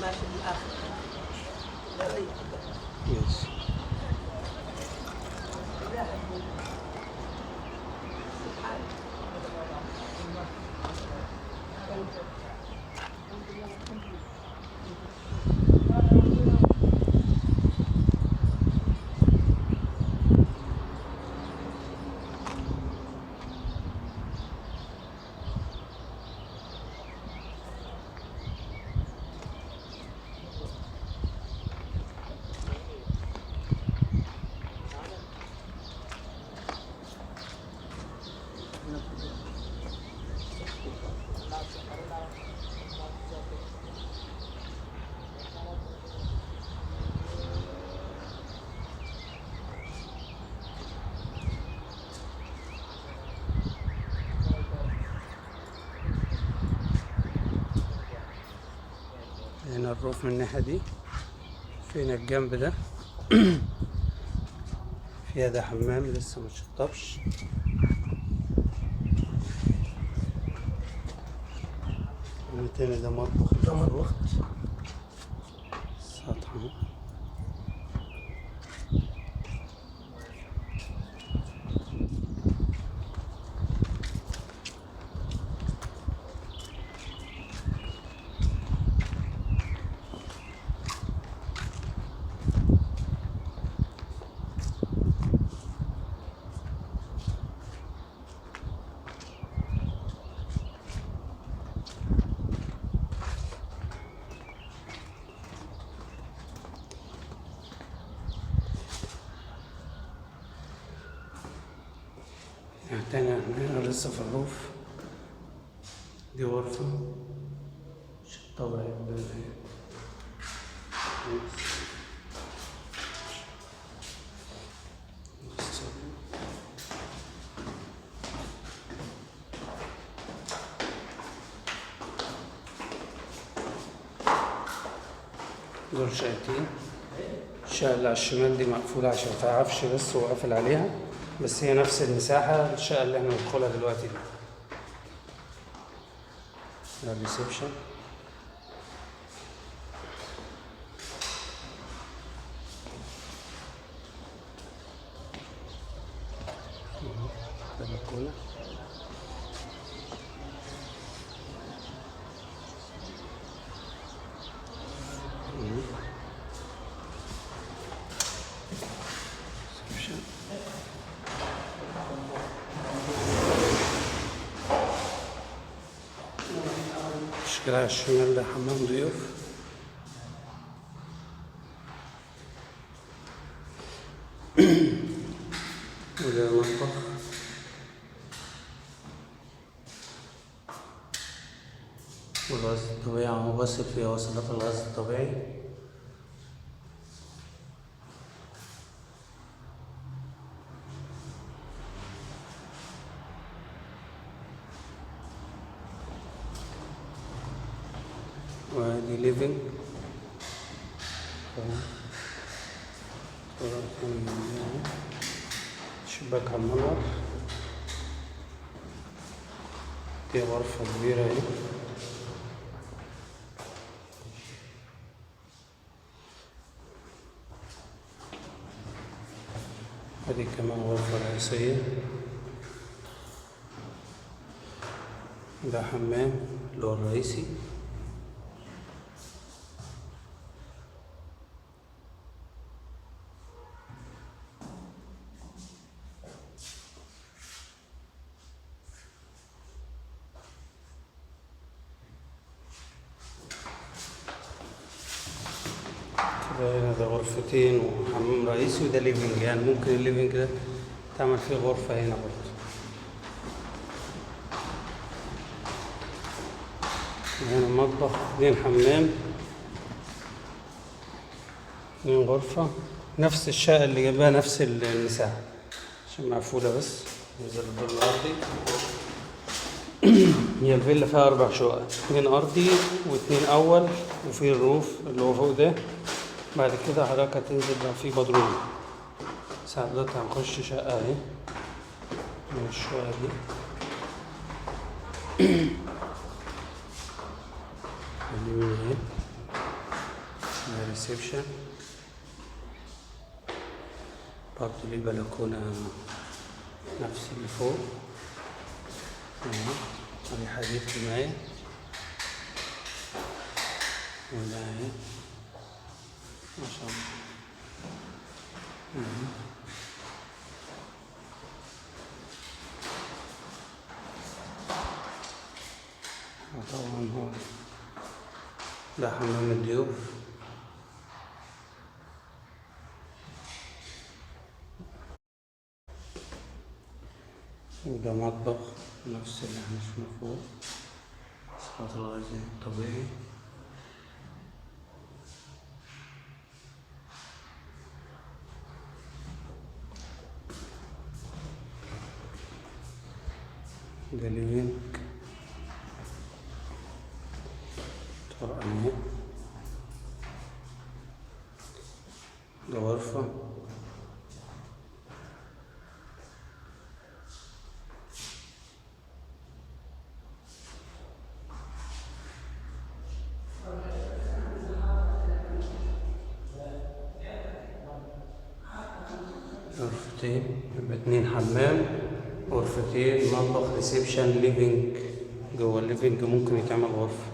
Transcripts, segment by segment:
ماشي للآخر. ماشي. هنا الروف من الناحية دي، فينا الجنب ده فيها ده حمام لسه متشطبش. هنا تاني ده مطبخ، ده مطبخ سطح اهو. تاني هنا لسه في الروف، دي غرفة شطبة الباب اهي. دول شقتين. الشقة اللي على الشمال دي مقفولة عشان فيها عفش بس وقافل عليها، بس هي نفس المساحة الشقة اللي احنا بندخلها دلوقتي دي. ده الريسبشن. ده البلكونة. ريسبشن. الشكل على الشمال ده حمام ضيوف. وده المطبخ. والغاز الطبيعي عم بصل فيها وصلات الغاز الطبيعي. وادي ليفينج. شباك على المنور. دي غرفة كبيرة اهي. ادي كمان غرفة رئيسية. ده حمام اللي هو الرئيسي. هنا ده غرفتين وحمام رئيسي، وده ليفينج، يعني ممكن الليفينج ده تعمل فيه غرفة هنا برضه. هنا مطبخ، 2 حمام، 2 غرفة، نفس الشقة اللي جنبها نفس المساحة عشان مقفولة بس. ننزل الدور الأرضي. هي الفيلا فيها 4 شقق، 2 أرضي و2 أول، وفي الروف اللي هو فوق ده. بعد كده حضرتك هتنزل بقى في بدروم. ساعة دلوقتي هنخش شقة اهي من الشقة دي. دي من اهي. ريسبشن برضه ليه بلكونة نفس اللي فوق اهي حديد حماية وده اهي ما شاء الله. طبعا هو ده حمام الضيوف وده مطبخ نفس اللي احنا شفناه فوق، صلاة الغاز الطبيعي. ده ليفينج طرقانية، ده غرفة غرفتين، يبقى 2 حمام، غرفتين، مطبخ، ريسبشن، ليفينج. جوه الليفينج ممكن يتعمل غرفة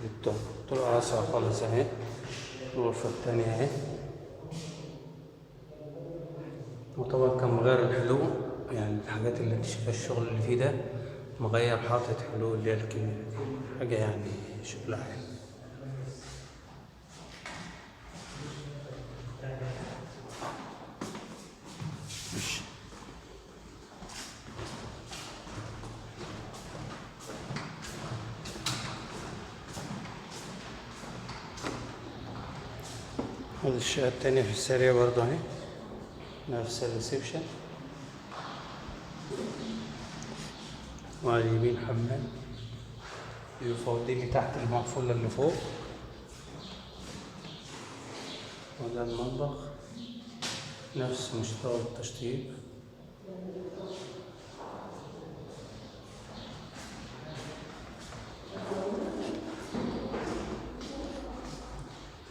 دي طرقة واسعة خالص اهي. الغرفة التانية اهي، وطبعا كان مغير الحلو، يعني الحاجات اللي انت شايفها الشغل اللي فيه ده مغير، حاطط حلو اللي هي الكبيرة دي، حاجة يعني شغلها حلو. هذه الشقة التانية في السريع برضه اهي، نفس الريسبشن، وعلى اليمين حمام يفضي تحت المقفولة اللي فوق، وده المطبخ نفس مستوى التشطيب.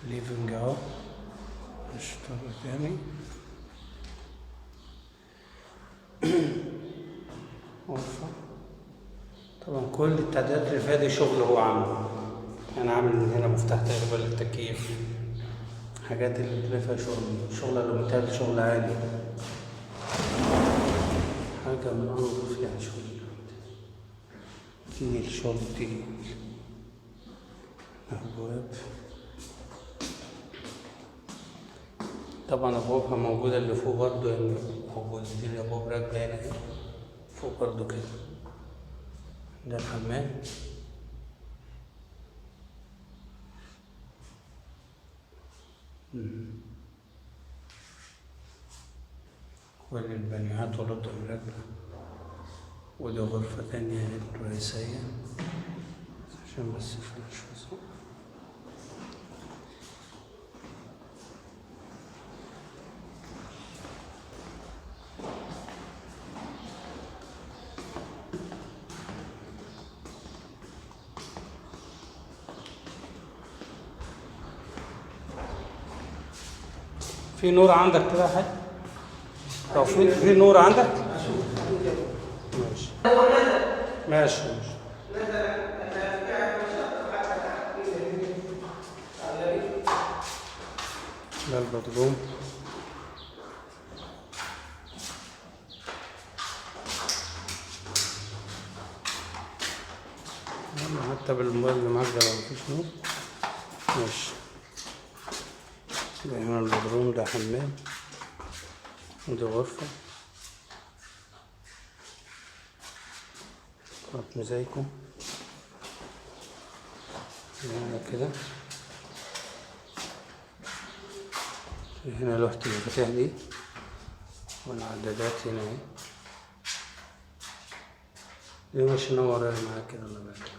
ليفنج اهو الشطر تاني غرفة. طبعا كل التعديلات اللي فيها دي شغل هو عامله، انا عامل من هنا مفتاح تقريبا للتكييف، حاجات اللي فيها شغل الرومتات، شغل عالي، حاجة من أنظف يعني شغل تقيل، شغل تقيل. أبواب طبعا أبوابها موجودة اللي فوق برضه، يعني موجودة دي الأبواب راكبة هنا فوق برضه كده. ده الحمام، كل البانيوهات والأوضة راكبة. ودي غرفة تانية رئيسية عشان بس فلاش وصل. في نور عندك كده يا حاج؟ لو في نور عندك؟ ماشي ماشي ماشي. ده البدروم، حتى بالموبايل اللي معاك ده لو مفيش نور ماشي. ده هنا البدروم، ده حمام، ودي غرفة مزايكو هنا كده. هنا لوحة المفاتيح دي والعدادات هنا اهي. دي مش نور معاك كده الله يبارك.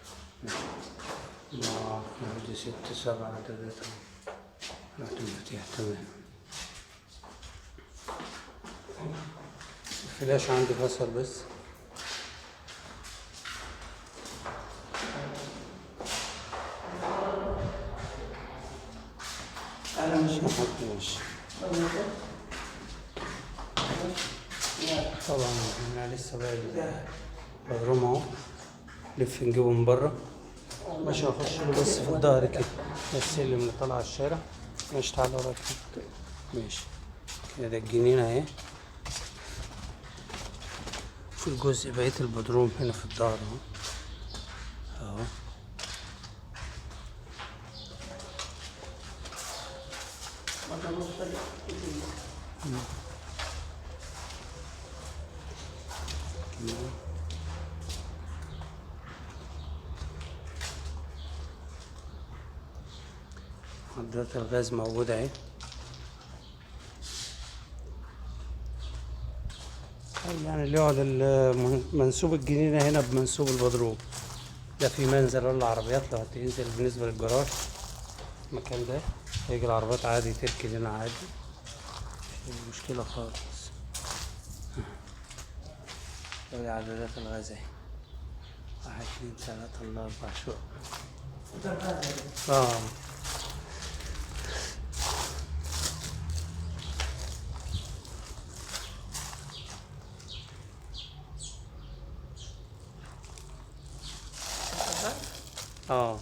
عندي 6 7 عدادات لوحة المفاتيح تمام. الفلاش عندي فصل بس. ماشي. طبعا احنا لسه بقى البدروم اهو، لف نجيبه من بره. ماشي هخش له بس في الظهر كده، السلم اللي طالع على الشارع. ماشي تعالى ورايا كده. ماشي كده، ده الجنينة اهي. في جزء بقية البدروم هنا في الظهر اهو اهو. عدادات الغاز موجودة اهي. يعني اللي يقعد منسوب الجنينة هنا بمنسوب البدروم ده، في منزل للعربيات لو هتنزل بالنسبة للجراج. المكان ده هيجي العربيات عادي تركن هنا عادي، مش مشكلة خالص. ادي عدادات الغاز اهي، 1 2 3 4 شقق. اه اه.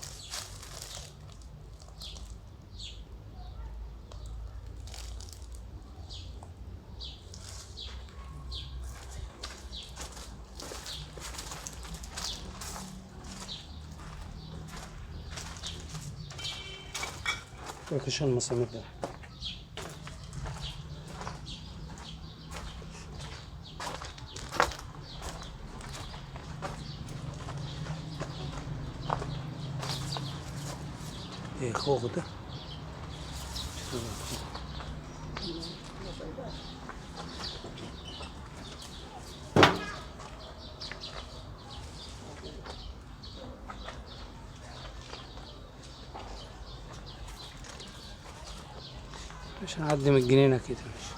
عشان المسامير ده ايه خوخ ده. مش هنعدي من الجنينة كده. ماشي